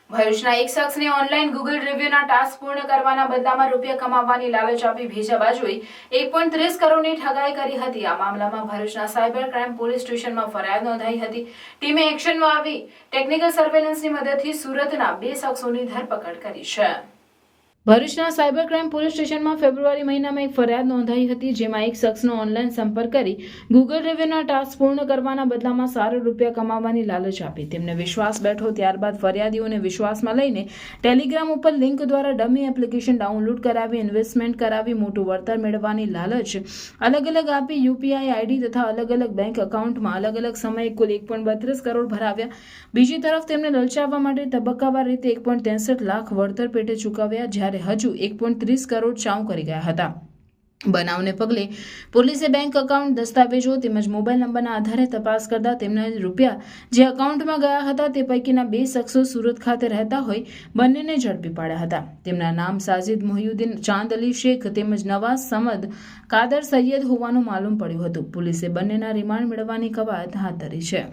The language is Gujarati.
ભરૂચના એક શખ્સને ઓનલાઈન ગૂગલ રિવ્યુના ટાસ્ક પૂર્ણ કરવાના બદલામાં રૂપિયા કમાવવાની લાલચ આપી બીજા બાજુએ 1.30 કરોડની ઠગાઈ કરી હતી। આ મામલામાં ભરૂચના સાયબર ક્રાઇમ પોલીસ સ્ટેશનમાં ફરિયાદ નોંધાઈ હતી। ટીમે એક્શનમાં આવી ટેકનિકલ સર્વેલન્સની મદદથી સુરતના 2 શખ્સોની ધરપકડ કરી છે। ભરૂચના સાયબર ક્રાઇમ પોલીસ સ્ટેશનમાં ફેબ્રુઆરી મહિનામાં એક ફરિયાદ નોંધાઈ હતી, જેમાં એક શખ્સનો ઓનલાઈન સંપર્ક કરી ગૂગલ રિવ્યુના ટાસ્ક પૂર્ણ કરવાના બદલામાં સારા રૂપિયા કમાવવાની લાલચ આપી તેમને વિશ્વાસ બેઠો। ત્યારબાદ ફરિયાદીઓને વિશ્વાસમાં લઈને ટેલિગ્રામ ઉપર લિંક દ્વારા ડમી એપ્લિકેશન ડાઉનલોડ કરાવી ઇન્વેસ્ટમેન્ટ કરાવી મોટું વળતર મેળવવાની લાલચ અલગ અલગ આપી યુપીઆઈ આઈડી તથા અલગ અલગ બેંક એકાઉન્ટમાં અલગ અલગ સમયે કુલ 1.32 કરોડ ભરાવ્યા। બીજી તરફ તેમને લલચાવવા માટે તબક્કાવાર રીતે 1.63 લાખ વળતર પેટે ચૂકવ્યા, જ્યારે હજુ 1.30 કરોડ ચાઉ કરી ગયા હતા। બનાવને પગલે પોલીસે બેંક એકાઉન્ટ, દસ્તાવેજો તેમજ મોબાઈલ નંબરના આધારે તપાસ કરતા તેમના રૂપિયા જે એકાઉન્ટમાં ગયા હતા તે પૈકીના 2 શખ્સો સુરત ખાતે રહેતા હોય બંનેને ઝડપી પાડ્યા હતા। તેમના નામ સાજિદ મોહિયુદ્દીન ચાંદ અલી શેખ તેમજ નવાઝ સમદ કાદર સૈયદ હોવાનું માલુમ પડ્યું હતું। પોલીસે બંનેના રિમાન્ડ મેળવવાની કવાયત હાથ ધરી છે।